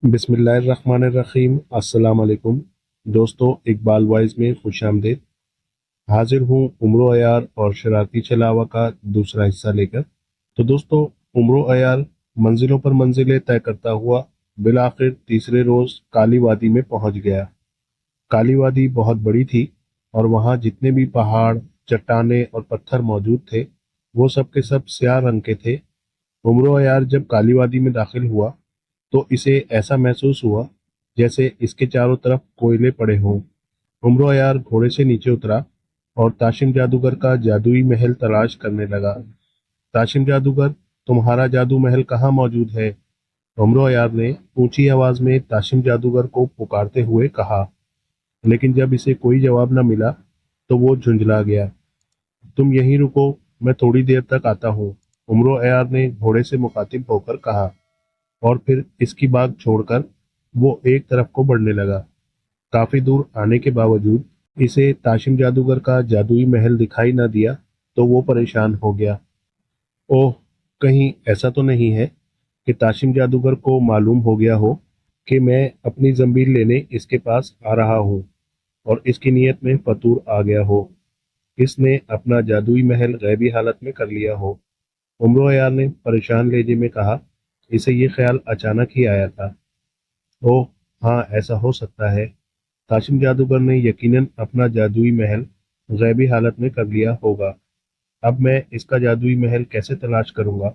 बिस्मिल्लाहिर्रहमानिर्रहीम। अस्सलाम वालेकुम दोस्तों, इकबाल वॉइस में खुश आमदीद। हाजिर हूँ उम्र अयार और शरारती छलावा का दूसरा हिस्सा लेकर। तो दोस्तों, उम्र अयार मंजिलों पर मंजिलें तय करता हुआ बिलाखिर तीसरे रोज काली वादी में पहुंच गया। काली वादी बहुत बड़ी थी और वहां जितने भी पहाड़, चट्टानें और पत्थर मौजूद थे वो सब के सब स्याह रंग के थे। उम्र अयार जब काली वादी में दाखिल हुआ तो इसे ऐसा महसूस हुआ जैसे इसके चारों तरफ कोयले पड़े हों। उम्र अयार घोड़े से नीचे उतरा और ताशिम जादूगर का जादुई महल तलाश करने लगा। ताशिम जादूगर, तुम्हारा जादू महल कहाँ मौजूद है? उम्र अयार ने ऊंची आवाज में ताशिम जादूगर को पुकारते हुए कहा, लेकिन जब इसे कोई जवाब न मिला तो वो झुंझला गया। तुम यहीं रुको, मैं थोड़ी देर तक आता हूँ, उम्र अयार ने घोड़े से मुखातिब होकर कहा, और फिर इसकी बात छोड़कर वो एक तरफ को बढ़ने लगा। काफी दूर आने के बावजूद इसे ताशिम जादूगर का जादुई महल दिखाई न दिया तो वो परेशान हो गया। ओह, कहीं ऐसा तो नहीं है कि ताशिम जादूगर को मालूम हो गया हो कि मैं अपनी जंबील लेने इसके पास आ रहा हूँ और इसकी नीयत में फतूर आ गया हो। इसने अपना जादुई महल गैबी हालत में कर लिया हो। उम्र यार ने परेशान लहजे में कहा, इसे ये ख्याल अचानक ही आया था। ओह हाँ, ऐसा हो सकता है। काशिम जादूगर ने यकीनन अपना जादुई महल गैबी हालत में कर लिया होगा। अब मैं इसका जादुई महल कैसे तलाश करूंगा?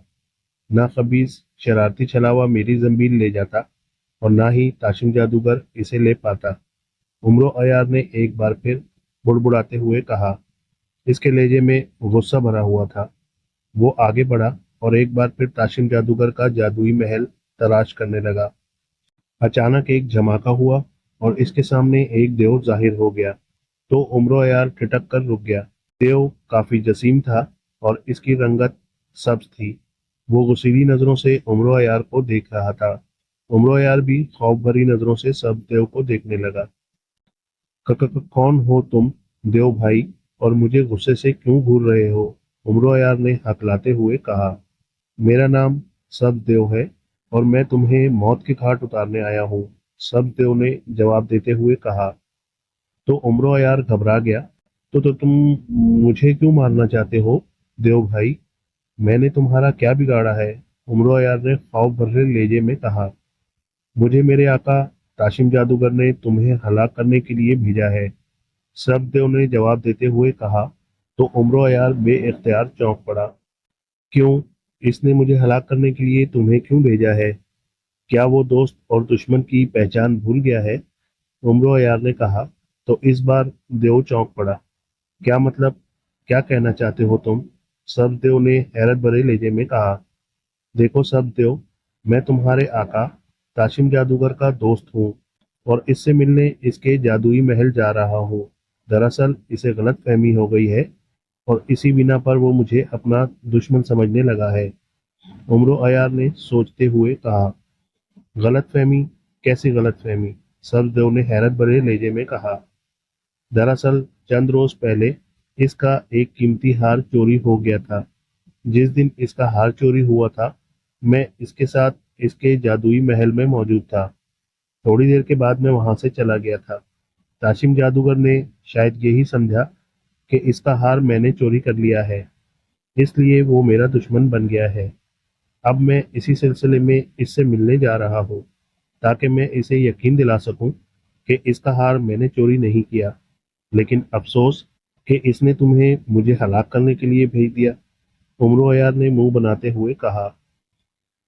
ना खबीस शरारती छलावा मेरी जंबील ले जाता और ना ही ताशिम जादूगर इसे ले पाता। उम्रो अयार ने एक बार फिर बुड़बुड़ाते हुए कहा। इसके लहजे में गुस्सा भरा हुआ था। वो आगे बढ़ा और एक बार फिर ताशिम जादूगर का जादुई महल तलाश करने लगा। अचानक एक धमाका हुआ और इसके सामने एक देव जाहिर हो गया। तो उम्र अयार ठिठक कर रुक गया। देव काफी जसीम था और इसकी रंगत सब्ज थी। वो गुस्सीली नजरों से उम्र अयार को देख रहा था। उम्र अयार भी खौफ भरी नजरों से सब देव को देखने लगा। कौन हो तुम, देव भाई, और मुझे गुस्से से क्यों घूर रहे हो? उम्र अयार ने हकलाते हुए कहा। मेरा नाम सब्ज़देव है और मैं तुम्हें मौत के घाट उतारने आया हूँ, सब्ज़देव ने जवाब देते हुए कहा। तो उम्र यार घबरा गया। तो तुम मुझे क्यों मारना चाहते हो, देव भाई? मैंने तुम्हारा क्या बिगाड़ा है? उम्र यार ने खौफ भरे लहजे में कहा। मुझे मेरे आका ताशिम जादूगर ने तुम्हें हलाक करने के लिए भेजा है, सब्ज़देव ने जवाब देते हुए कहा। तो उम्र यार बेइख्तियार चौंक पड़ा। क्यों? इसने मुझे हलाक करने के लिए तुम्हें क्यों भेजा है? क्या वो दोस्त और दुश्मन की पहचान भूल गया है? उम्र यार ने कहा। तो इस बार देव चौंक पड़ा। क्या मतलब? क्या कहना चाहते हो तुम? सब्ज़देव ने हैरत भरे लहजे में कहा। देखो सब्ज़देव, मैं तुम्हारे आका ताशिम जादूगर का दोस्त हूँ और इससे मिलने इसके जादुई महल जा रहा हूँ। दरअसल इसे गलत फहमी हो गई है और इसी बिना पर वो मुझे अपना दुश्मन समझने लगा है। उम्र अयार ने सोचते हुए कहा। गलतफहमी? कैसी गलतफहमी? सब्ज़देव ने हैरत भरे लहजे में कहा। दरअसल चंद रोज पहले इसका एक कीमती हार चोरी हो गया था। जिस दिन इसका हार चोरी हुआ था मैं इसके साथ इसके जादुई महल में मौजूद था। थोड़ी देर के बाद मैं वहां से चला गया था। ताशिम जादूगर ने शायद यही समझा कि इसका हार मैंने चोरी कर लिया है, इसलिए वो मेरा दुश्मन बन गया है। अब मैं इसी सिलसिले में इससे मिलने जा रहा हूँ ताकि मैं इसे यकीन दिला सकूं कि इसका हार मैंने चोरी नहीं किया। लेकिन अफसोस कि इसने तुम्हें मुझे हलाक करने के लिए भेज दिया, उम्र अयार ने मुंह बनाते हुए कहा।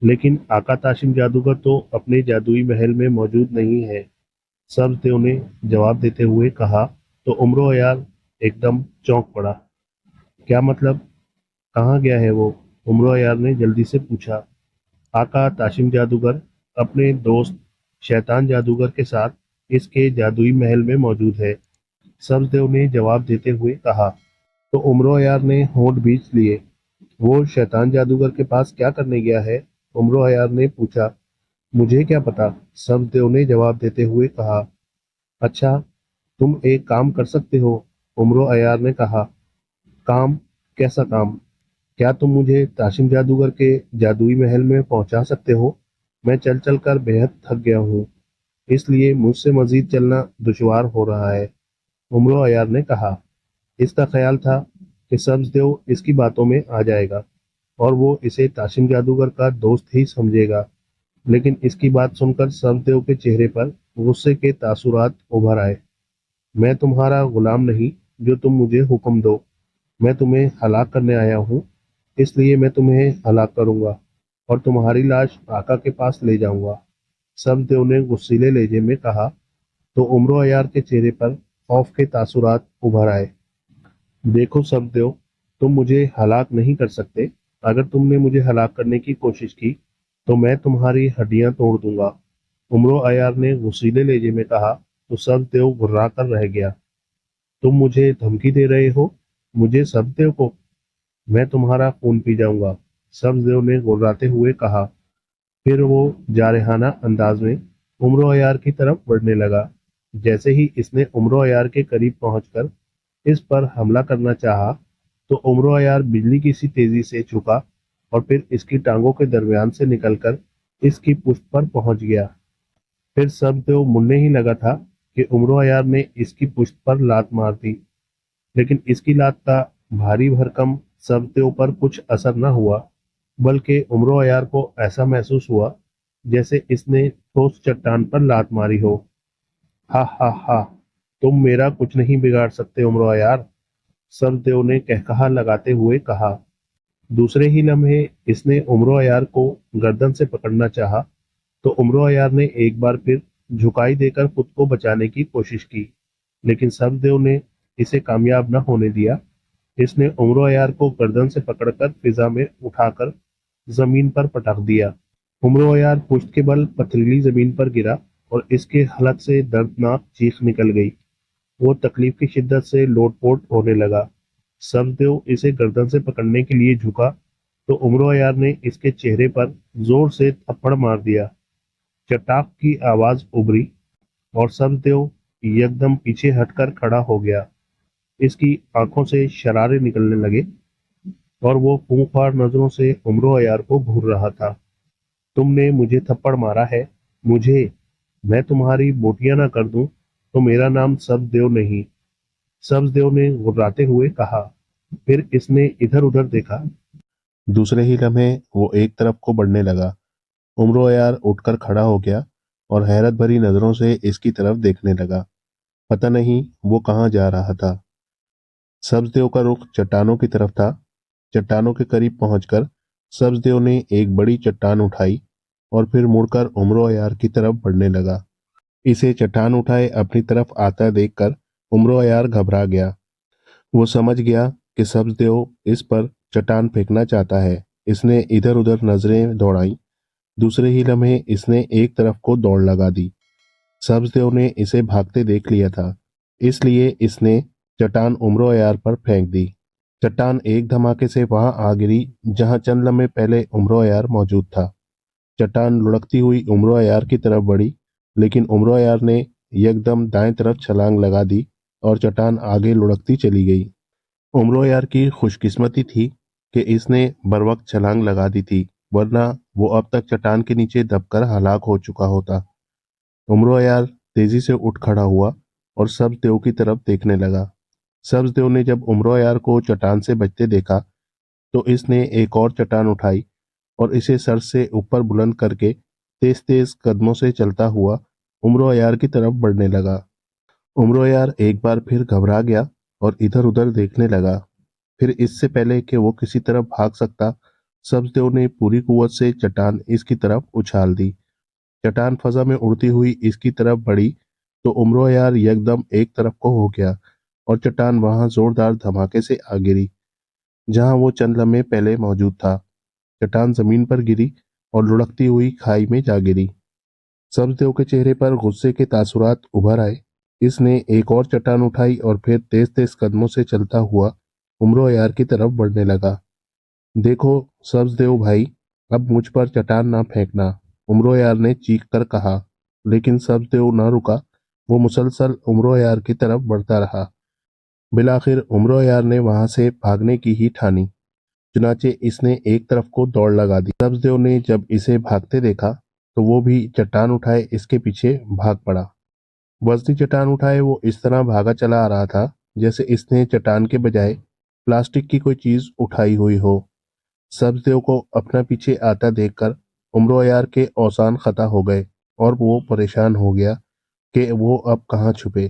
लेकिन आका ताशिम जादूगर तो अपने जादुई महल में मौजूद नहीं है, सब्ज़देव ने जवाब देते हुए कहा। तो उम्र अयार एकदम चौंक पड़ा। क्या मतलब? कहाँ गया है वो? उम्र अयार ने जल्दी से पूछा। आका ताशिम जादूगर अपने दोस्त शैतान जादूगर के साथ इसके जादुई महल में मौजूद है, सब्ज़देव ने जवाब देते हुए कहा। तो उम्र यार ने होंठ भींच लिए। वो शैतान जादूगर के पास क्या करने गया है? उम्र यार ने पूछा। मुझे क्या पता, सब्ज़देव ने जवाब देते हुए कहा। अच्छा, तुम एक काम कर सकते हो, उम्र अयार ने कहा। काम? कैसा काम? क्या तुम मुझे ताशिम जादूगर के जादुई महल में पहुंचा सकते हो? میں چل چل کر بےحد تھک گیا ہوں، اس لیے مجھ سے مزید چلنا دشوار ہو رہا ہے۔ امرو عیار نے کہا۔ اس کا خیال تھا کہ سبز دیو اس کی باتوں میں آ جائے گا اور وہ اسے تاشم جادوگر کا دوست ہی سمجھے گا، لیکن اس کی بات سن کر سبز دیو کے چہرے پر غصے کے تاثرات ابھر آئے۔ میں تمہارا غلام نہیں جو تم مجھے حکم دو، میں تمہیں ہلاک کرنے آیا ہوں، اس لیے میں تمہیں ہلاک کروں گا اور تمہاری لاش آقا کے پاس لے جاؤں گا، سبز دیو نے غصیلے لہجے میں کہا۔ تو امرو عیار کے چہرے پر خوف کے تاثرات ابھر آئے۔ دیکھو سبز دیو، تم مجھے ہلاک نہیں کر سکتے، اگر تم نے مجھے ہلاک کرنے کی کوشش کی تو میں تمہاری ہڈیاں توڑ دوں گا، امرو عیار نے غصیلے لہجے میں کہا۔ تو سبز دیو گھبرا کر رہ گیا۔ تم مجھے دھمکی دے رہے ہو؟ مجھے سبز دیو کو؟ میں تمہارا خون پی جاؤں گا، سبز دیو نے گھبراتے ہوئے کہا۔ پھر وہ جارحانہ انداز میں امرو عیار کی طرف بڑھنے لگا۔ جیسے ہی اس نے امرو عیار کے قریب پہنچ کر اس پر حملہ کرنا چاہا تو امرو عیار بجلی کی سی تیزی سے جھکا اور پھر اس کی ٹانگوں کے درمیان سے نکل کر اس کی پشت پر پہنچ گیا۔ پھر سبز دیو مننے ہی لگا تھا کہ امرو عیار نے اس کی پشت پر لات مار دی، لیکن اس کی لات کا بھاری بھرکم سبز دیو پر کچھ اثر نہ ہوا، بلکہ امرو عیار کو ایسا محسوس ہوا جیسے اس نے ٹھوس چٹان پر لات ماری ہو۔ ہا ہا ہا، تم میرا کچھ نہیں بگاڑ سکتے امرو عیار، سبز دیو نے کہکہا لگاتے ہوئے کہا۔ دوسرے ہی لمحے اس نے امرو عیار کو گردن سے پکڑنا چاہا تو امرو عیار نے ایک بار پھر جھکائی دے کر خود کو بچانے کی کوشش کی، لیکن سبز دیو نے اسے کامیاب نہ ہونے دیا۔ اس نے امرو عیار کو گردن سے پکڑ کر فضا میں اٹھا کر زمین پر پٹک دیا۔ امرو عیار پشت کے بل پتھریلی زمین پر گرا اور اس کے حلق سے دردناک چیخ نکل گئی۔ وہ تکلیف کی شدت سے لوٹ پوٹ ہونے لگا۔ سبز دیو اسے گردن سے پکڑنے کے لیے جھکا تو امرو عیار نے اس کے چہرے پر زور سے تھپڑ مار دیا۔ چٹاک کی آواز ابھری اور سبز دیو یکدم پیچھے ہٹ کر کھڑا ہو گیا۔ اس کی آنکھوں سے شرارے نکلنے لگے اور وہ خونخوار نظروں سے امرو عیار کو گھور رہا تھا۔ تم نے مجھے تھپڑ مارا ہے، مجھے؟ میں تمہاری بوٹیاں نہ کر دوں تو میرا نام سبز دیو نہیں، سبز دیو نے گھبراتے ہوئے کہا۔ پھر اس نے ادھر ادھر دیکھا۔ دوسرے ہی لمحے وہ ایک طرف کو بڑھنے لگا۔ امرو عیار اٹھ کر کھڑا ہو گیا اور حیرت بھری نظروں سے اس کی طرف دیکھنے لگا۔ پتہ نہیں وہ کہاں جا رہا تھا۔ سبز دیو کا رخ چٹانوں کی طرف تھا۔ چٹانوں کے قریب پہنچ کر سبز دیو نے ایک بڑی چٹان اٹھائی اور پھر مڑ کر امرو عیار کی طرف بڑھنے لگا۔ اسے چٹان اٹھائے اپنی طرف آتا دیکھ کر امرو عیار گھبرا گیا۔ وہ سمجھ گیا کہ سبز دیو اس پر چٹان پھینکنا چاہتا ہے۔ اس نے ادھر ادھر نظریں دوڑائیں۔ دوسرے ہی لمحے اس نے ایک طرف کو دوڑ لگا دی۔ سبز دیو نے اسے بھاگتے دیکھ لیا تھا، اس لیے اس نے چٹان امرو عیار پر پھینک دی۔ چٹان ایک دھماکے سے وہاں آ گری جہاں چند لمحے پہلے امرو عیار موجود تھا۔ چٹان لڑکتی ہوئی امرو عیار کی طرف بڑھی، لیکن امرو عیار نے یکدم دائیں طرف چھلانگ لگا دی اور چٹان آگے لڑکتی چلی گئی۔ امرو عیار کی خوش قسمتی تھی کہ اس نے بروقت چھلانگ لگا دی تھی، ورنہ وہ اب تک چٹان کے نیچے دب کر ہلاک ہو چکا ہوتا۔ امرو عیار تیزی سے اٹھ کھڑا ہوا اور سبز دیو کی طرف دیکھنے لگا۔ سبز دیو نے جب امرو عیار کو چٹان سے بچتے دیکھا تو اس نے ایک اور چٹان اٹھائی اور اسے سر سے اوپر بلند کر کے تیز تیز قدموں سے چلتا ہوا امرو عیار کی طرف بڑھنے لگا۔ امرو عیار ایک بار پھر گھبرا گیا اور ادھر ادھر دیکھنے لگا۔ پھر اس سے پہلے کہ وہ کسی طرف بھاگ سکتا، سبز دیو نے پوری قوت سے چٹان اس کی طرف اچھال دی۔ چٹان فضا میں اڑتی ہوئی اس کی طرف بڑھی تو امرو عیار یکدم ایک طرف کو ہو گیا اور چٹان وہاں زوردار دھماکے سے آ گری جہاں وہ چند لمحے پہلے موجود تھا۔ چٹان زمین پر گری اور لڑکتی ہوئی کھائی میں جا گری۔ سبز دیو کے چہرے پر غصے کے تاثرات ابھر آئے۔ اس نے ایک اور چٹان اٹھائی اور پھر تیز تیز قدموں سے چلتا ہوا امرو عیار کی طرف بڑھنے لگا۔ دیکھو سبز دیو بھائی، اب مجھ پر چٹان نہ پھینکنا، امرو عیار نے چیخ کر کہا، لیکن سبز دیو نہ رکا، وہ مسلسل امرو عیار کی طرف بڑھتا رہا۔ بالآخر امرو عیار نے وہاں سے بھاگنے کی ہی ٹھانی، چنانچہ اس نے ایک طرف کو دوڑ لگا دی۔ سبز دیو نے جب اسے بھاگتے دیکھا तो वो भी चट्टान उठाए इसके पीछे भाग पड़ा। वजनी चट्टान उठाए वो इस तरह भागा चला आ रहा था जैसे इसने चट्टान के बजाय प्लास्टिक की कोई चीज उठाई हुई हो। सब्जदेव को अपना पीछे आता देखकर उमरो अयार के औसान खता हो गए और वो परेशान हो गया कि वो अब कहाँ छुपे।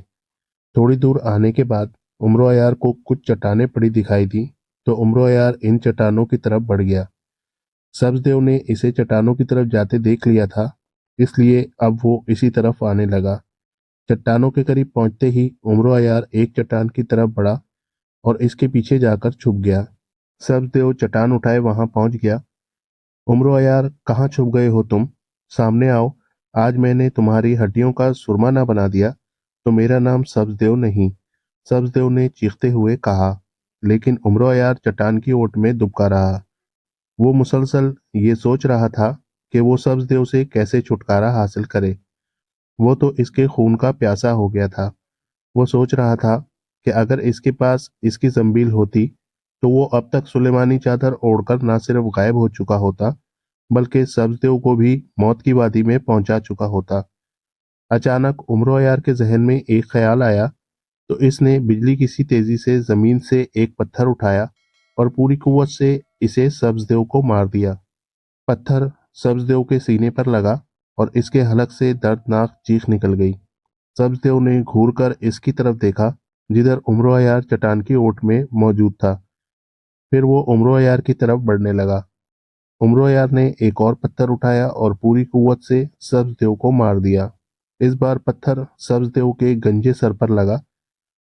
थोड़ी दूर आने के बाद उमरो अयार को कुछ चट्टानें पड़ी दिखाई दी, तो उमरो अयार इन चट्टानों की तरफ बढ़ गया। सब्जदेव ने इसे चट्टानों की तरफ जाते देख लिया था, इसलिए अब वो इसी तरफ आने लगा। चट्टानों के करीब पहुंचते ही उमरो अयार एक चट्टान की तरफ बढ़ा और इसके पीछे जाकर छुप गया। सब्जदेव चट्टान उठाए वहां पहुंच गया। उमरो अयार, कहाँ छुप गए हो तुम? सामने आओ। आज मैंने तुम्हारी हड्डियों का सुरमा ना बना दिया तो मेरा नाम सब्जदेव नहीं। सब्जदेव ने चीखते हुए कहा, लेकिन उमरो अयार चट्टान की ओट में दुबका रहा। वो मुसलसल ये सोच रहा था कि वो सब्जदेव से कैसे छुटकारा हासिल करे। वो तो इसके खून का प्यासा हो गया था। वो सोच रहा था कि अगर इसके पास इसकी जंबील होती तो वो अब तक सुलेमानी चादर ओढ़कर न सिर्फ गायब हो चुका होता, बल्कि सब्जदेव को भी मौत की वादी में पहुंचा चुका होता। अचानक उमरो अयार के जहन में एक ख्याल आया, तो इसने बिजली की सी तेजी से जमीन से एक पत्थर उठाया और पूरी कुव्वत से इसे सब्जदेव को मार दिया। पत्थर सब्जदेव के सीने पर लगा और इसके हलक से दर्दनाक चीख निकल गई। सब्जदेव ने घूरकर इसकी तरफ देखा जिधर उमरो अयार चट्टान की ओट में मौजूद था। फिर वो उमरो अयार की तरफ बढ़ने लगा। उमरो अयार ने एक और पत्थर उठाया और पूरी कुव्वत से सब्जदेव को मार दिया। इस बार पत्थर सब्जदेव के गंजे सर पर लगा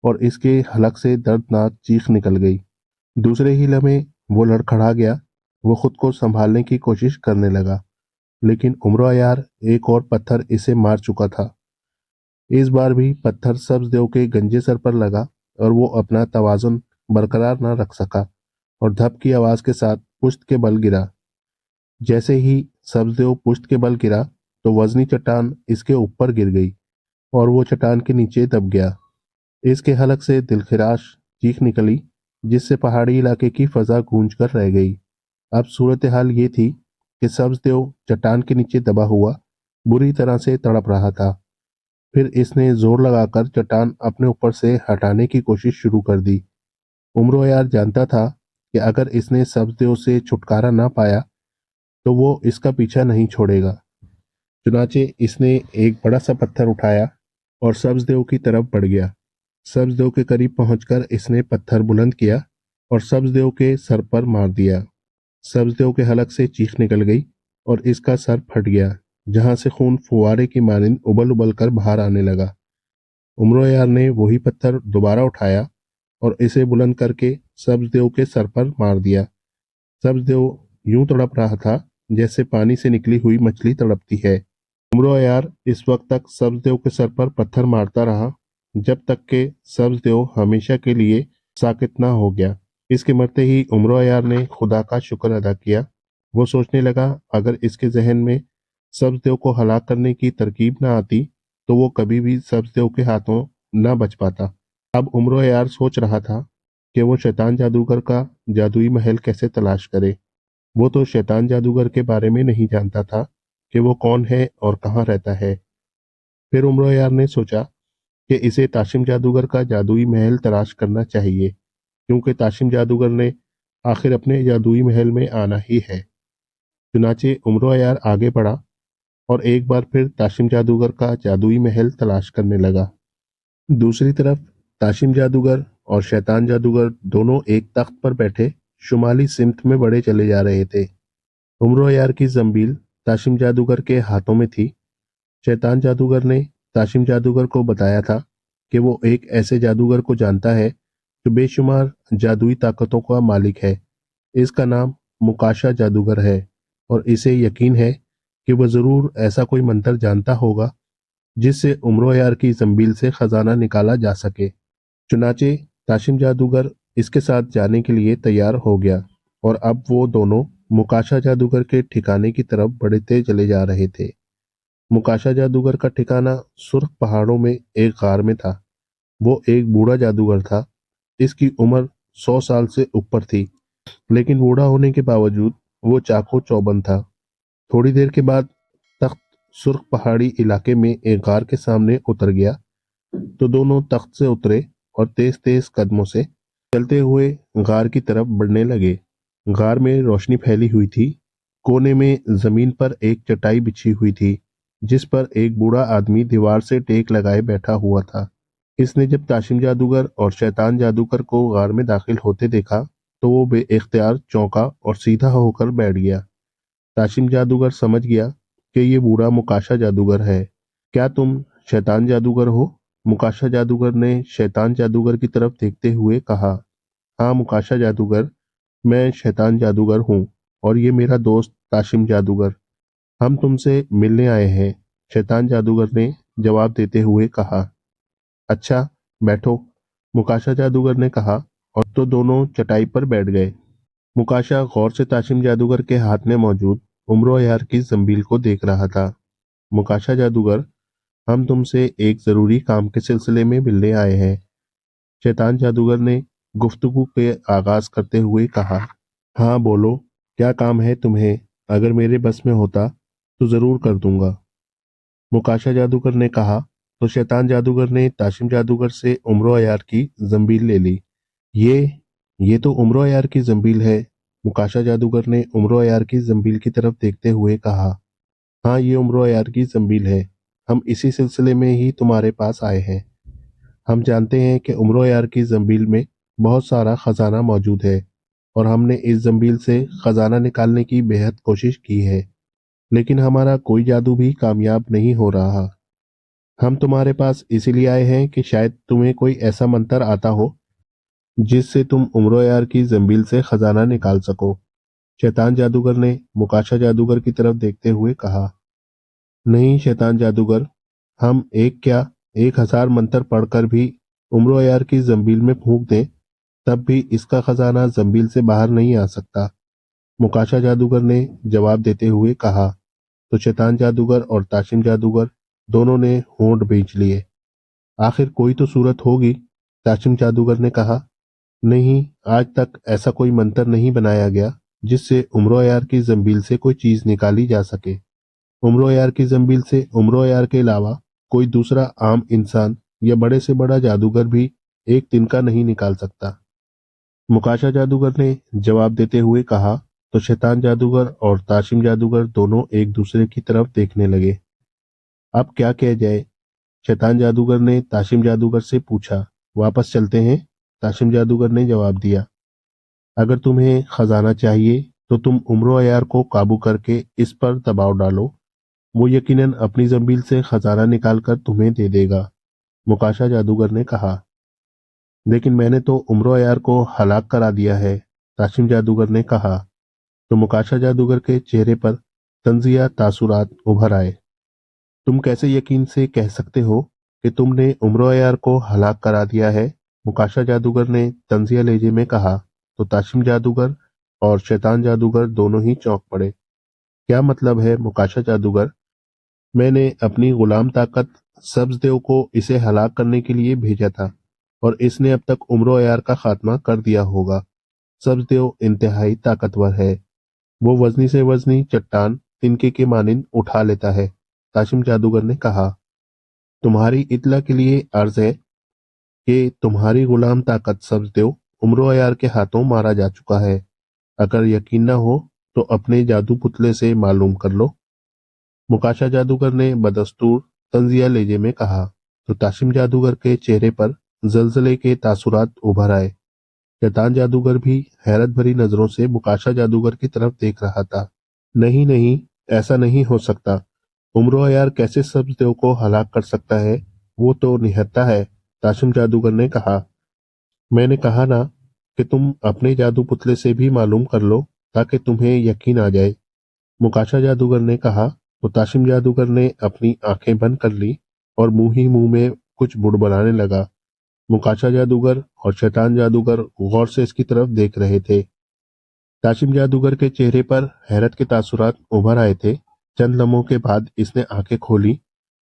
और इसके हलक से दर्दनाक चीख निकल गई। दूसरे ही लम्हे वो लड़खड़ा गया। वो खुद को संभालने की कोशिश करने लगा, लेकिन उमरो अयार एक और पत्थर इसे मार चुका था। इस बार भी पत्थर सब्जदेव के गंजे सर पर लगा और वो अपना तवाजुन बरकरार न रख सका और धप की आवाज के साथ पुश्त के बल गिरा। जैसे ही सब्जदेव पुश्त के बल गिरा तो वजनी चट्टान इसके ऊपर गिर गई और वो चट्टान के नीचे दब गया। इसके हलक से दिलखिराश चीख निकली जिससे पहाड़ी इलाके की फजा गूंज कर रह गई। अब सूरत हाल ये थी कि सब्जदेव चट्टान के नीचे दबा हुआ बुरी तरह से तड़प रहा था। फिर इसने जोर लगाकर चट्टान अपने ऊपर से हटाने की कोशिश शुरू कर दी। उमरो यार जानता था कि अगर इसने सब्जदेव से छुटकारा ना पाया तो वो इसका पीछा नहीं छोड़ेगा। चुनाचे इसने एक बड़ा सा पत्थर उठाया और सब्जदेव की तरफ बढ़ गया। सब्जदेव के करीब पहुंचकर इसने पत्थर बुलंद किया और सब्जदेव के सर पर मार दिया। सब्जदेव के हलक से चीख निकल गई और इसका सर फट गया, जहां से खून फुवारे की मानिंद उबल उबल कर बाहर आने लगा। उमरो यार ने वही पत्थर दोबारा उठाया और इसे बुलंद करके सब्जदेव के सर पर मार दिया। सब्जदेव यूं तड़प रहा था जैसे पानी से निकली हुई मछली तड़पती है। उमरो यार इस वक्त तक सब्जदेव के सर पर पत्थर मारता रहा जब तक कि सब्जदेव हमेशा के लिए साकित ना हो गया। इसके मरते ही उमरो यार ने खुदा का शुक्र अदा किया। वो सोचने लगा अगर इसके जहन में सब्जदेव को हलाक करने की तरकीब ना आती तो वो कभी भी सब्जदेव के हाथों ना बच पाता। अब उमरो यार सोच रहा था कि वो शैतान जादूगर का जादुई महल कैसे तलाश करे। वो तो शैतान जादूगर के बारे में नहीं जानता था कि वो कौन है और कहाँ रहता है। फिर उमरो यार ने सोचा कि इसे ताशिम जादूगर का जादुई महल तलाश करना चाहिए, क्योंकि ताशिम जादूगर ने आखिर अपने जादुई महल में आना ही है। चुनाचे उमरो यार आगे बढ़ा और एक बार फिर ताशिम जादूगर का जादुई महल तलाश करने लगा। दूसरी तरफ ताशिम जादूगर और शैतान जादूगर दोनों एक तख्त पर बैठे शुमाली सिमत में बढ़े चले जा रहे थे। उमरो यार की जंबील ताशिम जादूगर के हाथों में थी। शैतान जादूगर ने ताशिम जादूगर को बताया था कि वो एक ऐसे जादूगर को जानता है जो बेशुमार जादुई ताकतों का मालिक है। इसका नाम मुकाशा जादूगर है और इसे यकीन है कि वह जरूर ऐसा कोई मंत्र जानता होगा जिससे उमरो यार की जंबील से खजाना निकाला जा सके। चुनाचे ताशिम जादूगर इसके साथ जाने के लिए तैयार हो गया और अब वो दोनों मुकाशा जादूगर के ठिकाने की तरफ बढ़ते चले जा रहे थे। मुकाशा जादूगर का ठिकाना सुर्ख पहाड़ों में एक गार में था। वो एक बूढ़ा जादूगर था। इसकी उम्र 100 साल से ऊपर थी, लेकिन बूढ़ा होने के बावजूद वो चाको चौबंद था। थोड़ी देर के बाद तख्त सुर्ख पहाड़ी इलाके में एक गार के सामने उतर गया तो दोनों तख्त से उतरे और तेज तेज कदमों से चलते हुए गार की तरफ बढ़ने लगे। गार में रोशनी फैली हुई थी। कोने में जमीन पर एक चटाई बिछी हुई थी जिस पर एक बूढ़ा आदमी दीवार से टेक लगाए बैठा हुआ था। इसने जब ताशिम जादूगर और शैतान जादूगर को गार में दाखिल होते देखा तो वो बेइख्तियार चौंका और सीधा होकर बैठ गया। ताशिम जादूगर समझ गया कि ये बूढ़ा मुकाशा जादूगर है। क्या तुम शैतान जादूगर हो? मुकाशा जादूगर ने शैतान जादूगर की तरफ देखते हुए कहा। हाँ मुकाशा जादूगर, मैं शैतान जादूगर हूँ और ये मेरा दोस्त ताशिम जादूगर। हम तुमसे मिलने आए हैं, शैतान जादूगर ने जवाब देते हुए कहा। अच्छा, बैठो, मुकाशा जादूगर ने कहा और तो दोनों चटाई पर बैठ गए। मुकाशा गौर से ताशिम जादूगर के हाथ में मौजूद उम्र यार की जंबील को देख रहा था। मुकाशा जादूगर, हम तुमसे एक जरूरी काम के सिलसिले में मिलने आए हैं, शैतान जादूगर ने गुफ्तगू के आगाज करते हुए कहा। हाँ बोलो, क्या काम है तुम्हें? अगर मेरे बस में होता तो जरूर कर दूंगा, मुकाशा जादूगर ने कहा। तो शैतान जादूगर ने ताशिम जादूगर से उम्र यार की जंबील ले ली। ये ये तो उम्र यार की जंबील है, मुकाशा जादूगर ने उम्र यार की जंबील की तरफ देखते हुए कहा। हाँ ये उम्र यार की जंबील है, हम इसी सिलसिले में ही तुम्हारे पास आए हैं। हम जानते हैं कि उम्र यार की जंबील में बहुत सारा खजाना मौजूद है और हमने इस जंबील से खजाना निकालने की बेहद कोशिश की है, लेकिन हमारा कोई जादू भी कामयाब नहीं हो रहा। हम तुम्हारे पास इसीलिए आए हैं कि शायद तुम्हें कोई ऐसा मंत्र आता हो जिससे तुम उम्र यार की जंबील से खजाना निकाल सको, शैतान जादूगर ने मुकाशा जादूगर की तरफ देखते हुए कहा। नहीं शैतान जादूगर, हम एक क्या 1000 मंत्र पढ़कर भी उम्र यार की जंबील में फूंक दें तब भी इसका खजाना जंबील से बाहर नहीं आ सकता, मुकाशा जादूगर ने जवाब देते हुए कहा। तो शैतान जादूगर और ताशिम जादूगर दोनों ने होंठ भींच लिए। आखिर कोई तो सूरत होगी, ताशिम जादूगर ने कहा। नहीं, आज तक ऐसा कोई मंत्र नहीं बनाया गया जिससे उम्र यार की जंबील से कोई चीज निकाली जा सके। उम्र यार की जंबील से उम्र यार के अलावा कोई दूसरा आम इंसान या बड़े से बड़ा जादूगर भी एक तिनका नहीं निकाल सकता, मुकाशा जादूगर ने जवाब देते हुए कहा। तो शैतान जादूगर और ताशिम जादूगर दोनों एक दूसरे की तरफ देखने लगे। अब क्या किया जाए? शैतान जादूगर ने ताशिम जादूगर से पूछा। वापस चलते हैं, ताशिम जादूगर ने जवाब दिया। अगर तुम्हें खजाना चाहिए तो तुम उम्र यार को काबू करके इस पर दबाव डालो, वो यकीनन अपनी जंबील से खजाना निकालकर तुम्हें दे देगा, मुकाशा जादूगर ने कहा। लेकिन मैंने तो उम्र यार को हलाक करा दिया है, ताशिम जादूगर ने कहा। तो मुकाशा जादूगर के चेहरे पर तंजिया तासुरात उभर आए। तुम कैसे यकीन से कह सकते हो कि तुमने उम्र यार को हलाक करा दिया है, मुकाशा जादूगर ने तंजिया लहजे में कहा। तो ताशिम जादूगर और शैतान जादूगर दोनों ही चौंक पड़े। क्या मतलब है मुकाशा जादूगर? मैंने अपनी गुलाम ताकत सब्जदेव को इसे हलाक करने के लिए भेजा था और इसने अब तक उम्र यार का खात्मा कर दिया होगा। सब्जदेव इंतहाई ताकतवर है, वो वजनी से वजनी चट्टान तिनके के मानिंद उठा लेता है, ताशिम जादूगर ने कहा। तुम्हारी इत्तला के लिए अर्ज है कि तुम्हारी गुलाम ताकत सब्जदेव उम्र यार के हाथों मारा जा चुका है। अगर यकीन न हो तो अपने जादू पुतले से मालूम कर लो, मुकाशा जादूगर ने बदस्तूर तंजिया लहजे में कहा। तो ताशिम जादूगर के चेहरे पर जलजले के तासुरात उभर आए। शैतान जादूगर भी हैरत भरी नजरों से मुकाशा जादूगर की तरफ देख रहा था। नहीं नहीं, ऐसा नहीं हो सकता, उम्र यार कैसे सब्जदेव को हलाक कर सकता है? वो तो निहत्था है, ताशिम जादूगर ने कहा। मैंने कहा ना कि तुम अपने जादू पुतले से भी मालूम कर लो ताकि तुम्हें यकीन आ जाए, मुकाशा जादूगर ने कहा। तो ताशिम जादूगर ने अपनी आंखें बंद कर ली और मुंह ही मुंह में कुछ बुड़बड़ाने लगा। मुकाशा जादूगर और शैतान जादूगर गौर से इसकी तरफ देख रहे थे। ताशिम जादूगर के चेहरे पर हैरत के तासुरात उभर आए थे। चंद लम्हों के बाद इसने आंखें खोली।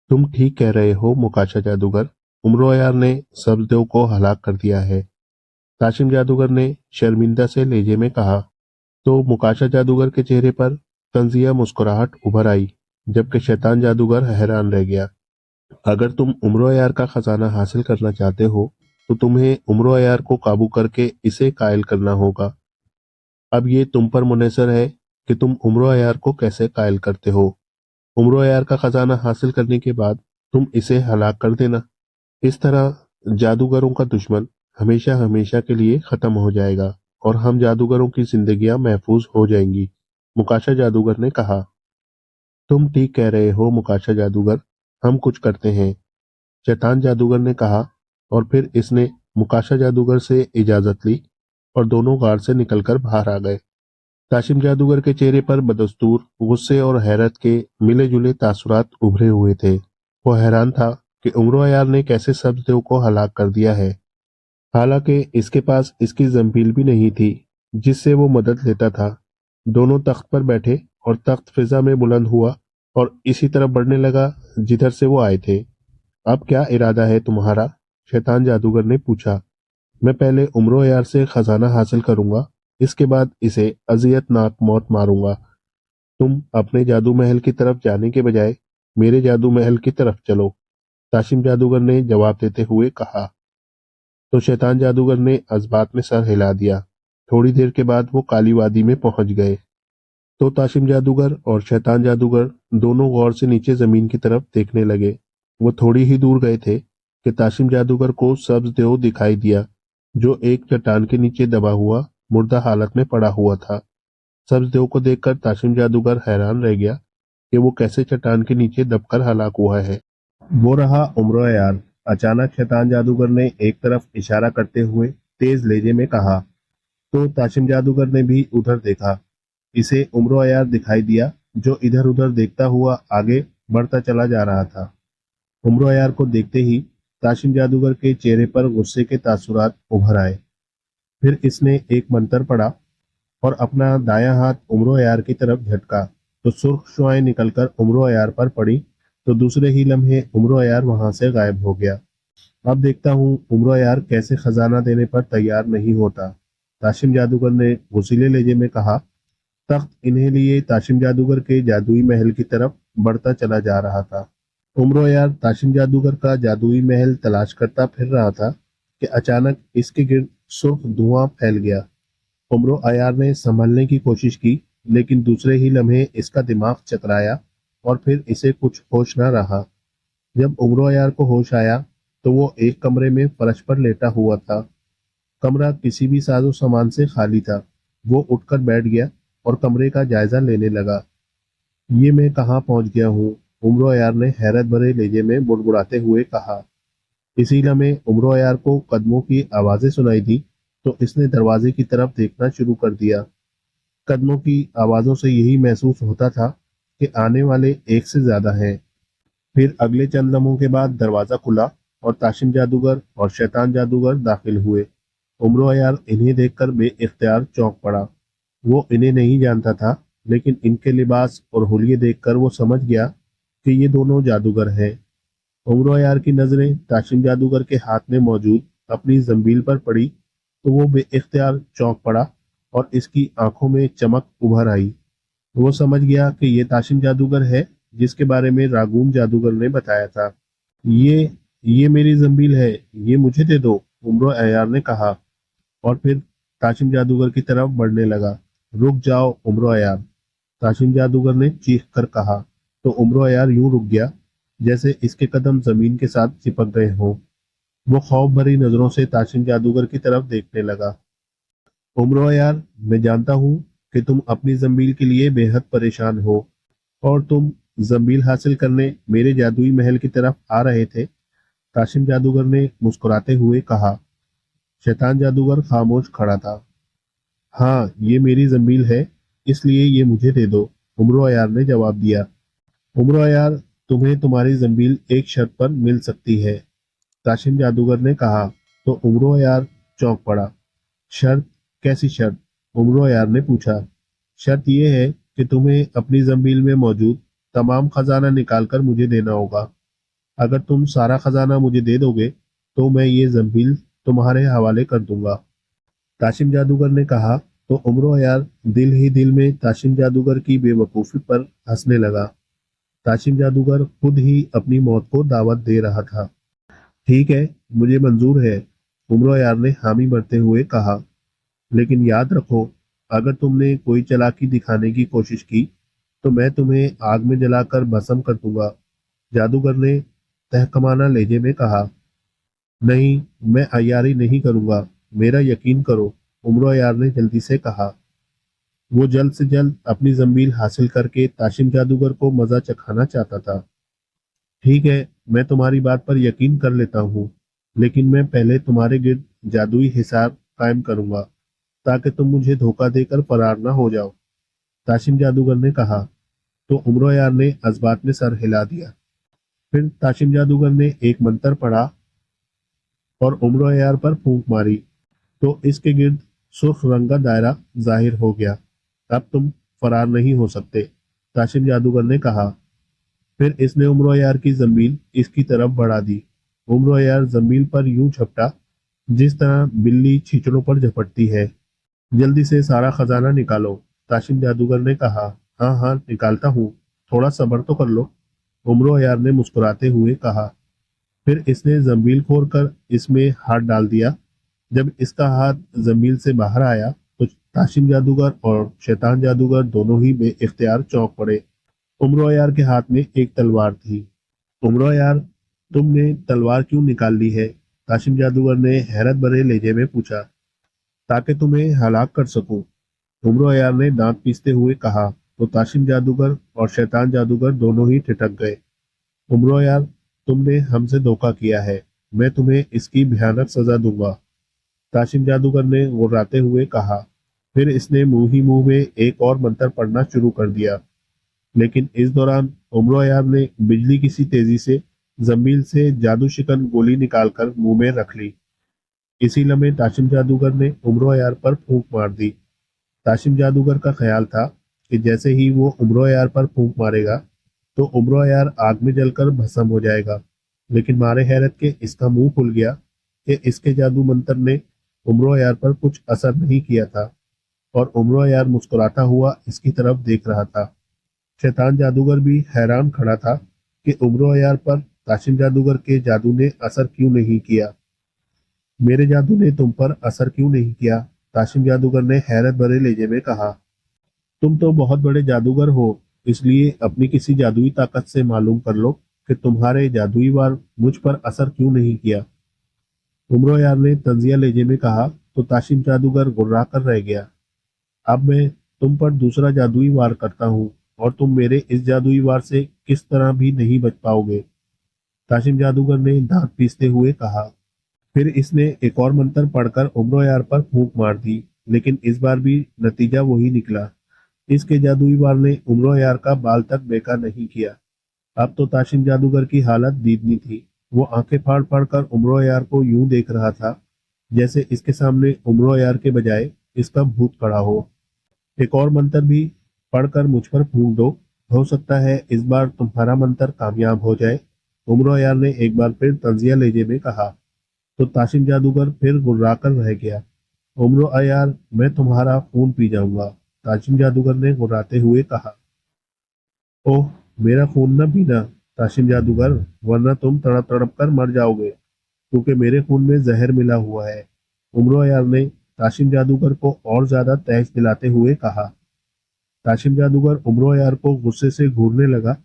तुम ठीक कह रहे हो मुकाशा जादूगर, उम्र यार ने सब्जदेव को हलाक कर दिया है, ताशिम जादूगर ने शर्मिंदा से लहजे में कहा। तो मुकाशा जादूगर के चेहरे पर तंजिया मुस्कुराहट उभर आई। جبکہ شیطان جادوگر حیران رہ گیا۔ اگر تم عمر عیار کا خزانہ حاصل کرنا چاہتے ہو تو تمہیں عمر عیار کو قابو کر کے اسے قائل کرنا ہوگا۔ اب یہ تم پر منحصر ہے کہ تم عمر عیار کو کیسے قائل کرتے ہو۔ عمر عیار کا خزانہ حاصل کرنے کے بعد تم اسے ہلاک کر دینا۔ اس طرح جادوگروں کا دشمن ہمیشہ ہمیشہ کے لیے ختم ہو جائے گا اور ہم جادوگروں کی زندگیاں محفوظ ہو جائیں گی۔ مکاشا جادوگر نے کہا۔ تم ٹھیک کہہ رہے ہو مکاشا جادوگر، ہم کچھ کرتے ہیں، شیطان جادوگر نے کہا، اور پھر اس نے مکاشا جادوگر سے اجازت لی اور دونوں غار سے نکل کر باہر آ گئے۔ تاشم جادوگر کے چہرے پر بدستور غصے اور حیرت کے ملے جلے تاثرات ابھرے ہوئے تھے۔ وہ حیران تھا کہ عمر عیار نے کیسے سبز دیو کو ہلاک کر دیا ہے، حالانکہ اس کے پاس اس کی زنبیل بھی نہیں تھی جس سے وہ مدد لیتا تھا۔ دونوں تخت پر بیٹھے اور تخت فضا میں بلند ہوا اور اسی طرف بڑھنے لگا جدھر سے وہ آئے تھے۔ اب کیا ارادہ ہے تمہارا؟ شیطان جادوگر نے پوچھا۔ میں پہلے عمر عیار سے خزانہ حاصل کروں گا، اس کے بعد اسے اذیت ناک موت ماروں گا۔ تم اپنے جادو محل کی طرف جانے کے بجائے میرے جادو محل کی طرف چلو، تاشم جادوگر نے جواب دیتے ہوئے کہا۔ تو شیطان جادوگر نے اس بات میں سر ہلا دیا۔ تھوڑی دیر کے بعد وہ کالی وادی میں پہنچ گئے۔ تو تاشم جادوگر اور شیطان جادوگر دونوں غور سے نیچے زمین کی طرف دیکھنے لگے۔ وہ تھوڑی ہی دور گئے تھے کہ تاشم جادوگر کو سبز دیو دکھائی دیا جو ایک چٹان کے نیچے دبا ہوا مردہ حالت میں پڑا ہوا تھا۔ سبز دیو کو دیکھ کر تاشم جادوگر حیران رہ گیا کہ وہ کیسے چٹان کے نیچے دب کر ہلاک ہوا ہے۔ وہ رہا عمر عیار۔ اچانک شیطان جادوگر نے ایک طرف اشارہ کرتے ہوئے تیز لہجے میں کہا۔ تو تاشم جادوگر نے بھی ادھر دیکھا۔ اسے عمر عیار دکھائی دیا جو ادھر ادھر دیکھتا ہوا آگے بڑھتا چلا جا رہا تھا۔ عمر عیار کو دیکھتے ہی تاشم جادوگر کے چہرے پر غصے کے تاثرات ابھر آئے۔ پھر اس نے ایک منتر پڑھا اور اپنا دایاں ہاتھ عمر عیار کی طرف جھٹکا تو سرخ شعاعیں نکل کر عمر عیار پر پڑی تو دوسرے ہی لمحے عمر عیار وہاں سے غائب ہو گیا۔ اب دیکھتا ہوں عمر عیار کیسے خزانہ دینے پر تیار نہیں ہوتا، تاشم جادوگر نے غصیلے لہجے میں کہا۔ تخت انہیں لیے تاشم جادوگر کے جادوئی محل کی طرف بڑھتا چلا جا رہا تھا۔ عمر عیار تاشم جادوگر کا جادوئی محل تلاش کرتا پھر رہا تھا کہ اچانک اس کے گرد سرخ دھواں پھیل گیا۔ عمر عیار نے سنبھلنے کی کوشش کی لیکن دوسرے ہی لمحے اس کا دماغ چکرایا اور پھر اسے کچھ ہوش نہ رہا۔ جب عمر عیار کو ہوش آیا تو وہ ایک کمرے میں فرش پر لیٹا ہوا تھا۔ کمرہ کسی بھی ساز و سامان سے خالی تھا۔ وہ اٹھ کر بیٹھ گیا اور کمرے کا جائزہ لینے لگا۔ یہ میں کہاں پہنچ گیا ہوں؟ عمر عیار نے حیرت بھرے لہجے میں بڑبڑاتے ہوئے کہا۔ اسی لمحے عمر عیار کو قدموں کی آوازیں سنائی دی تو اس نے دروازے کی طرف دیکھنا شروع کر دیا۔ قدموں کی آوازوں سے یہی محسوس ہوتا تھا کہ آنے والے ایک سے زیادہ ہیں۔ پھر اگلے چند لمحوں کے بعد دروازہ کھلا اور تاشم جادوگر اور شیطان جادوگر داخل ہوئے۔ عمر عیار انہیں دیکھ کر بے اختیار چونک پڑا۔ وہ انہیں نہیں جانتا تھا لیکن ان کے لباس اور حلیے دیکھ کر وہ سمجھ گیا کہ یہ دونوں جادوگر ہیں۔ عمر عیار کی نظریں تاشم جادوگر کے ہاتھ میں موجود اپنی زنبیل پر پڑی تو وہ بے اختیار چونک پڑا اور اس کی آنکھوں میں چمک ابھر آئی۔ وہ سمجھ گیا کہ یہ تاشم جادوگر ہے جس کے بارے میں راگون جادوگر نے بتایا تھا۔ یہ میری زنبیل ہے، یہ مجھے دے دو، عمر عیار نے کہا اور پھر تاشم جادوگر کی طرف بڑھنے لگا۔ رک جاؤ عمر عیار، تاشم جادوگر نے چیخ کر کہا تو عمر عیار یوں رک گیا جیسے اس کے قدم زمین کے ساتھ چپک گئے ہوں۔ وہ خوف بھری نظروں سے تاشم جادوگر کی طرف دیکھنے لگا۔ عمر عیار، میں جانتا ہوں کہ تم اپنی زنبیل کے لیے بے حد پریشان ہو اور تم زنبیل حاصل کرنے میرے جادوئی محل کی طرف آ رہے تھے، تاشم جادوگر نے مسکراتے ہوئے کہا۔ شیطان جادوگر خاموش کھڑا تھا۔ ہاں، یہ میری زنبیل ہے، اس لیے یہ مجھے دے دو، عمر عیار نے جواب دیا۔ عمر عیار، تمہیں تمہاری زنبیل ایک شرط پر مل سکتی ہے، تاشم جادوگر نے کہا تو عمر عیار چونک پڑا۔ شرط؟ کیسی شرط؟ عمر عیار نے پوچھا۔ شرط یہ ہے کہ تمہیں اپنی زنبیل میں موجود تمام خزانہ نکال کر مجھے دینا ہوگا۔ اگر تم سارا خزانہ مجھے دے دو گے تو میں یہ زنبیل تمہارے حوالے کر دوں گا، تاشم جادوگر نے کہا تو عمر عیار دل ہی دل میں تاشم جادوگر کی بے وقوفی پر ہنسنے لگا۔ ताशिम जादूगर खुद ही अपनी मौत को दावत दे रहा था। ठीक है, मुझे मंजूर है, उमरो यार ने हामी भरते हुए कहा। लेकिन याद रखो, अगर तुमने कोई चालाकी दिखाने की कोशिश की तो मैं तुम्हें आग में जलाकर भस्म कर दूंगा, जादूगर ने तहकमाना लहजे में कहा। नहीं, मैं अय्यारी नहीं करूंगा, मेरा यकीन करो, उमरो यार ने जल्दी से कहा। वो जल्द से जल्द अपनी जमील हासिल करके ताशिम जादूगर को मजा चखाना चाहता था। ठीक है, मैं तुम्हारी बात पर यकीन कर लेता हूँ, लेकिन मैं पहले तुम्हारे गिर्द जादुई हिसार कायम करूंगा ताकि तुम मुझे धोखा देकर फरार न हो जाओ, ताशिम जादूगर ने कहा। तो उमरो यार ने जज्बात में सर हिला दिया। फिर ताशिम जादूगर ने एक मंत्र पढ़ा और उमरो यार पर फूंक मारी तो इसके गिर्द सुर्ख रंग का दायरा जाहिर हो गया। अब तुम फरार नहीं हो सकते, ताशिम जादूगर ने कहा। फिर इसने उमरो यार की जमील इसकी तरफ बढ़ा दी। उमरो यार जमील पर यूं झपटा जिस तरह बिल्ली छींचड़ों पर झपटती है। जल्दी से सारा खजाना निकालो, ताशिम जादूगर ने कहा। हाँ हाँ, निकालता हूँ, थोड़ा सब्र तो कर लो, उमरो यार ने मुस्कुराते हुए कहा। फिर इसने जमील खोल कर इसमें हाथ डाल दिया। जब इसका हाथ जमील से बाहर आया तो ताशिम जादूगर और शैतान जादूगर दोनों ही बेइख्तियार चौंक पड़े। उमरो यार के हाथ में एक तलवार थी। उमरो यार, तुमने तलवार क्यों निकाल ली है, ताशिम जादूगर ने हैरत भरे लहजे में पूछा। ताकि तुम्हें हलाक कर सकूं, उमरो यार ने दांत पीसते हुए कहा। तो ताशिम जादूगर और शैतान जादूगर दोनों ही ठिठक गए। उमरो यार, तुमने हमसे धोखा किया है, मैं तुम्हें इसकी भयानक सजा दूंगा, ताशिम जादूगर ने गुर्राते हुए कहा। फिर इसने मुंह ही मुंह में एक और मंत्र पढ़ना शुरू कर दिया। लेकिन इस दौरान उमरो यार ने बिजली की सी तेजी से जमील से जादू शिकन गोली निकालकर मुंह में रख ली। इसी लम्हे ताशिम जादूगर ने उमरो यार पर फूंक मार दी। ताशिम जादूगर का ख्याल था कि जैसे ही वो उमरो यार पर फूंक मारेगा तो उमरो यार आग में जलकर भस्म हो जाएगा। लेकिन मारे हैरत के इसका मुंह खुल गया कि इसके जादू मंत्र ने उमरो यार पर कुछ असर नहीं किया था और उमरो यार मुस्कुराता हुआ इसकी तरफ देख रहा था। शैतान जादूगर भी हैरान खड़ा था कि उमरो यार पर ताशिम जादूगर के जादू ने असर क्यों नहीं किया। मेरे जादू ने तुम पर असर क्यों नहीं किया, ताशिम जादूगर ने हैरत भरे लहजे में कहा। तुम तो बहुत बड़े जादूगर हो, इसलिए अपनी किसी जादुई ताकत से मालूम कर लो कि तुम्हारे जादुई वार मुझ पर असर क्यों नहीं किया, उमरो यार ने तंजिया लहजे में कहा। तो ताशिम जादूगर गुर्रा कर रह गया। अब मैं तुम पर दूसरा जादुई वार करता हूँ और तुम मेरे इस जादुई वार से किस तरह भी नहीं बच पाओगे, ताशिम जादूगर ने दांत पीसते हुए कहा। फिर इसने एक और मंत्र पढ़कर उमरो यार पर फूंक मार दी, लेकिन इस बार भी नतीजा वही निकला। इसके जादुई वार ने उमरो यार का बाल तक बेकार नहीं किया। अब तो ताशिम जादूगर की हालत दीदनी थी। वो आंखें फाड़ फाड़ कर उमरो यार को यूं देख रहा था जैसे इसके सामने उमरो यार के बजाय इसका भूत खड़ा हो। एक और मंत्र भी पढ़कर मुझ पर फूंक दो, हो सकता है इस बार तुम्हारा मंत्र कामयाब हो जाए, उमरो यार ने एक बार फिर तंजिया लहजे में कहा। तो ताशिम जादूगर फिर गुर्रा कर रह गया। उमरो यार, मैं तुम्हारा खून पी जाऊंगा, ताशिम जादूगर ने गुर्राते हुए कहा। ओह, मेरा खून न पीना, ताशिम जादूगर, वरना तुम तड़प तड़प कर मर जाओगे, क्योंकि मेरे खून में जहर मिला हुआ है, उमरो यार ने ताशिम जादूगर को और ज्यादा तहस दिलाते हुए कहा। ताशिम जादूगर उमरो यार को गुस्से से घूरने लगा।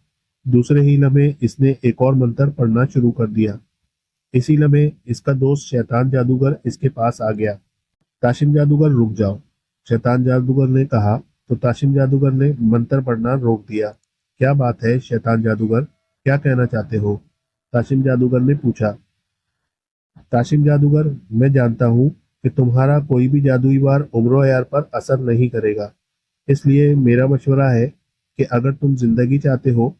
दूसरे ही लम्हे इसने एक और मंत्र पढ़ना शुरू कर दिया। इसी लम्हे इसका दोस्त शैतान जादूगर इसके पास आ गया। ताशिम जादूगर, रुक जाओ, शैतान जादूगर ने कहा। तो ताशिम जादूगर ने मंत्र पढ़ना रोक दिया। क्या बात है शैतान जादूगर, क्या कहना चाहते हो, ताशिम जादूगर ने पूछा। ताशिम जादूगर, मैं जानता हूँ कि तुम्हारा कोई भी जादुई वार उमरो यार पर असर नहीं करेगा, इसलिए मेरा मशवरा है कि अगर तुम जिंदगी चाहते हो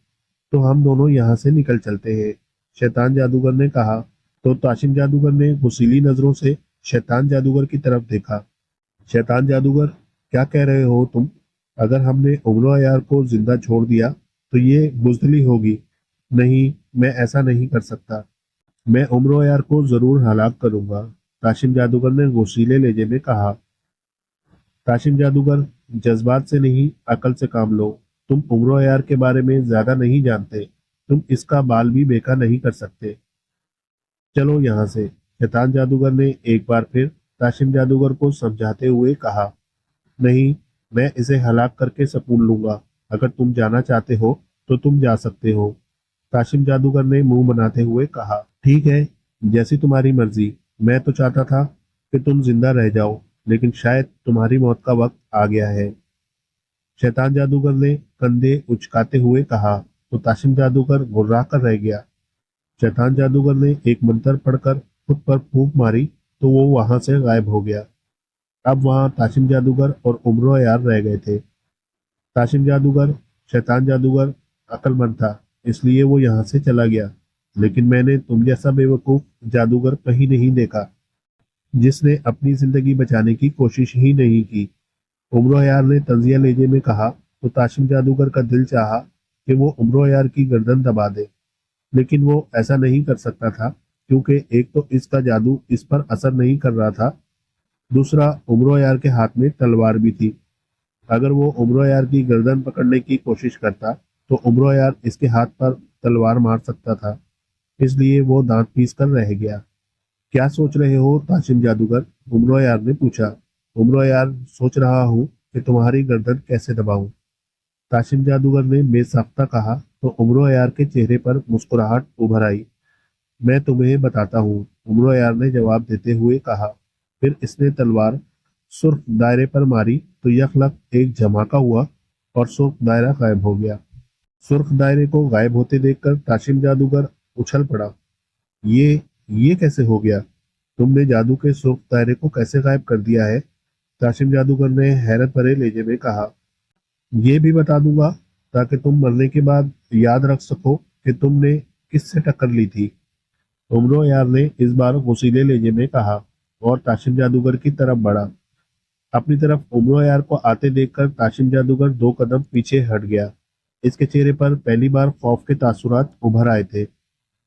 तो हम दोनों यहाँ से निकल चलते हैं, शैतान जादूगर ने कहा। तो ताशिम जादूगर ने गुस्सीली नजरों से शैतान जादूगर की तरफ देखा। शैतान जादूगर, क्या कह रहे हो तुम, अगर हमने उमरो यार को जिंदा छोड़ दिया तो ये बुजदिली होगी। नहीं, मैं ऐसा नहीं कर सकता, मैं उमरो यार को जरूर हलाक करूंगा, ताशिम जादूगर ने गुस्सीले लहजे में कहा। ताशिम जादूगर, जज्बात से नहीं अकल से काम लो, तुम उम्र यार के बारे में ज्यादा नहीं जानते, तुम इसका बाल भी बेका नहीं कर सकते। चलो यहाँ से। शैतान जादूगर ने एक बार फिर ताशिम जादूगर को समझाते हुए कहा। नहीं, मैं इसे हलाक करके सकून लूंगा। अगर तुम जाना चाहते हो तो तुम जा सकते हो। ताशिम जादूगर ने मुंह बनाते हुए कहा। ठीक है, जैसी तुम्हारी मर्जी। मैं तो चाहता था कि तुम जिंदा रह जाओ, लेकिन शायद तुम्हारी मौत का वक्त आ गया है। शैतान जादूगर ने कंधे उचकाते हुए कहा। तो ताशिम जादूगर गुर्रा कर रह गया। शैतान जादूगर ने एक मंत्र पढ़कर खुद पर फूंक मारी तो वो वहां से गायब हो गया। अब वहां ताशिम जादूगर और उम्र यार रह गए थे। ताशिम जादूगर, शैतान जादूगर अक्लमंद था, इसलिए वो यहाँ से चला गया। लेकिन मैंने तुम जैसा बेवकूफ जादूगर कहीं नहीं देखा जिसने अपनी जिंदगी बचाने की कोशिश ही नहीं की। उम्र यार ने तंजिया लहजे में कहा। तो ताशिम जादूगर का दिल चाहा कि वो उम्र यार की गर्दन दबा दे, लेकिन वो ऐसा नहीं कर सकता था, क्योंकि एक तो इसका जादू इस पर असर नहीं कर रहा था, दूसरा उम्र यार के हाथ में तलवार भी थी। अगर वो उम्र यार की गर्दन पकड़ने की कोशिश करता तो उम्र यार इसके हाथ पर तलवार मार सकता था, इसलिए वो दांत पीस कर रह गया। क्या सोच रहे हो ताशिम जादूगर? उम्र यार ने पूछा। उम्र यार, सोच रहा हूँ कि तुम्हारी गर्दन कैसे दबाऊं। ताशिम जादूगर ने बेसाख्ता कहा। तो उम्र यार के चेहरे पर मुस्कुराहट उभर आई। मैं तुम्हें बताता हूँ, उम्र यार ने जवाब देते हुए कहा। फिर इसने तलवार सुर्ख दायरे पर मारी तो यकलक एक धमाका हुआ और सुर्ख दायरा गायब हो गया। सुर्ख दायरे को गायब होते देखकर ताशिम जादूगर उछल पड़ा। ये ये कैसे हो गया? तुमने जादू के सुर्ख दायरे को कैसे गायब कर दिया है? ताशिम जादूगर ने हैरत भरे लहजे में कहा। ये भी बता दूंगा ताकि तुम मरने के बाद याद रख सको कि तुमने किससे टक्कर ली थी। उम्रो यार ने इस बार गुस्सीले लहजे में कहा और ताशिम जादूगर की तरफ बढ़ा। अपनी तरफ उम्रो यार को आते देखकर ताशिम जादूगर दो कदम पीछे हट गया। इसके चेहरे पर पहली बार खौफ के तासुरात उभर आए थे।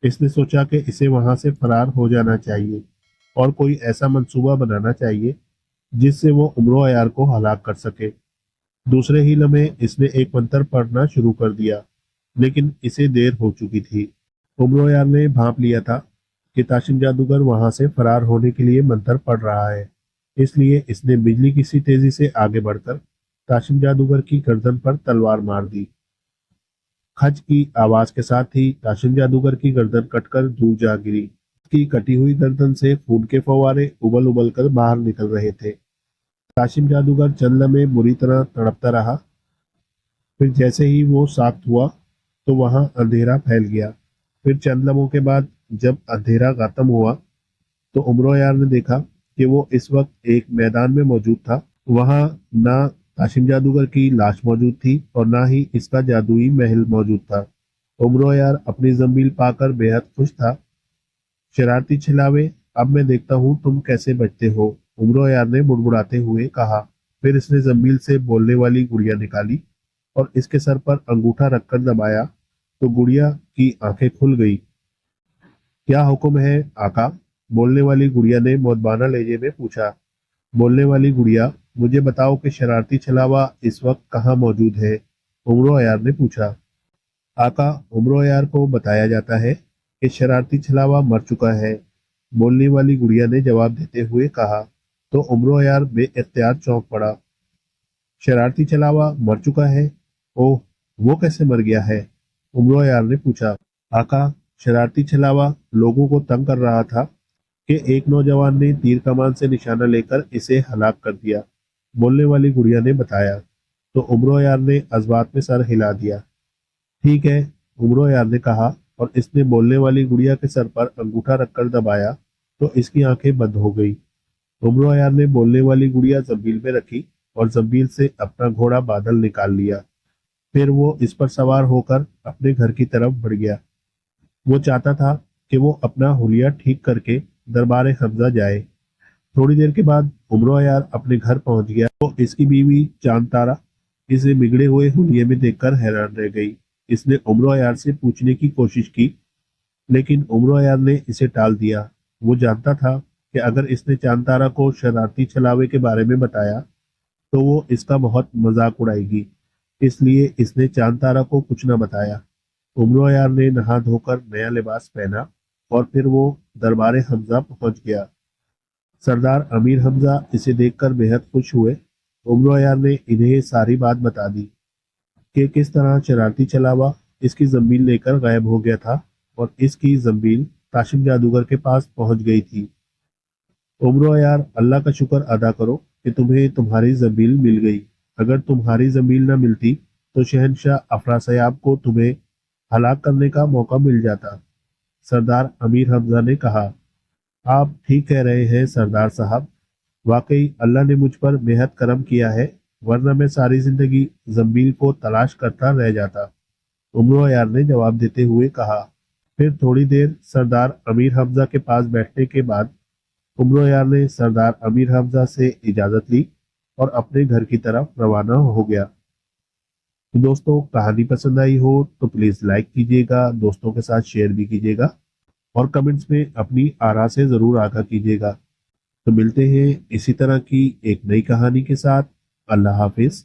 इसने सोचा कि इसे वहां से फरार हो जाना चाहिए और कोई ऐसा मंसूबा बनाना चाहिए जिससे वो उम्रो यार को हलाक कर सके। दूसरे ही लम्हे इसने एक मंत्र पढ़ना शुरू कर दिया, लेकिन इसे देर हो चुकी थी। उम्रो यार ने भांप लिया था कि ताशिम जादूगर वहां से फरार होने के लिए मंत्र पढ़ रहा है, इसलिए इसने बिजली की सी तेजी से आगे बढ़कर ताशिम जादूगर की गर्दन पर तलवार मार दी। खच की आवाज के साथ ही ताशिम जादूगर की गर्दन कटकर दूर जा गिरी। की कटी हुई गर्दन से खून के फव्वारे उबल उबल कर बाहर निकल रहे थे। ताशिम जादूगर चंद लम्हे बुरी तरह तड़पता रहा। फिर जैसे ही वो साख्त हुआ तो वहां अंधेरा फैल गया। फिर चंद लम्हों के बाद जब अंधेरा खत्म हुआ तो उमरो यार ने देखा कि वो इस वक्त एक मैदान में मौजूद था। वहां ना ताशिम जादूगर की लाश मौजूद थी और ना ही इसका जादुई महल मौजूद था। उमरो यार अपनी जंबील पाकर बेहद खुश था। शरारती छिलावे, अब मैं देखता हूँ तुम कैसे बचते हो, उमरो यार ने बुड़बुड़ाते हुए कहा। फिर इसने जंबील से बोलने वाली गुड़िया निकाली और इसके सर पर अंगूठा रखकर दबाया तो गुड़िया की आंखें खुल गई। क्या हुक्म है आका? बोलने वाली गुड़िया ने मोदबाना लहजे में पूछा। बोलने वाली गुड़िया, मुझे बताओ कि शरारती छलावा इस वक्त कहाँ मौजूद है, उमरो यार ने पूछा। आका, उमरो यार को बताया जाता है कि शरारती छलावा मर चुका है, बोलने वाली गुड़िया ने जवाब देते हुए कहा। तो उमरो यार बेइख्तियार चौंक पड़ा। शरारती छलावा मर चुका है? ओह, वो कैसे मर गया है? उमरो यार ने पूछा। आका, शरारती छलावा लोगों को तंग कर रहा था कि एक नौजवान ने तीर कमान से निशाना लेकर इसे हलाक कर दिया, बोलने वाली गुड़िया ने बताया। तो उमरो यार ने अजबात में सर हिला दिया। ठीक है, उमरो यार ने कहा और इसने बोलने वाली गुड़िया के सर पर अंगूठा रखकर दबाया तो इसकी आंखें बंद हो गई। उमरो यार ने बोलने वाली गुड़िया जंबील में रखी और जंबील से अपना घोड़ा बादल निकाल लिया। फिर वो इस पर सवार होकर अपने घर की तरफ बढ़ गया। वो चाहता था कि वो अपना हुलिया ठीक करके दरबार हमजा जाए। थोड़ी देर के बाद उमरो यार अपने घर पहुंच गया तो इसकी बीवी चांद तारा इसे बिगड़े हुए हुलिये में देखकर हैरान रह गई। इसने उमरो यार से पूछने की कोशिश की, लेकिन उमरो यार ने इसे टाल दिया। वो जानता था कि अगर इसने चांद तारा को शरारती छलावे के बारे में बताया तो वो इसका बहुत मजाक उड़ाएगी। اس لیے اس نے چاند تارا کو کچھ نہ بتایا۔ عمرو عیار نے نہا دھو کر نیا لباس پہنا اور پھر وہ دربار حمزہ پہنچ گیا۔ سردار امیر حمزہ اسے دیکھ کر بے حد خوش ہوئے۔ عمرو عیار نے انہیں ساری بات بتا دی کہ کس طرح شرارتی چلاوا اس کی زنبیل لے کر غائب ہو گیا تھا اور اس کی زنبیل کاشف جادوگر کے پاس پہنچ گئی تھی۔ عمرو عیار، اللہ کا شکر ادا کرو کہ تمہیں تمہاری زنبیل مل گئی۔ اگر تمہاری زنبیل نہ ملتی تو شہنشاہ افراسیاب کو تمہیں ہلاک کرنے کا موقع مل جاتا۔ سردار امیر حمزہ نے کہا، آپ ٹھیک کہہ رہے ہیں سردار صاحب، واقعی اللہ نے مجھ پر بے حد کرم کیا ہے، ورنہ میں ساری زندگی زنبیل کو تلاش کرتا رہ جاتا۔ عمرو عیار نے جواب دیتے ہوئے کہا۔ پھر تھوڑی دیر سردار امیر حمزہ کے پاس بیٹھنے کے بعد عمرو عیار نے سردار امیر حمزہ سے اجازت لی اور اپنے گھر کی طرف روانہ ہو گیا۔ تو دوستوں، کہانی پسند آئی ہو تو پلیز لائک کیجیے گا، دوستوں کے ساتھ شیئر بھی کیجیے گا اور کمنٹس میں اپنی آراء سے ضرور آگاہ کیجیے گا۔ تو ملتے ہیں اسی طرح کی ایک نئی کہانی کے ساتھ۔ اللہ حافظ۔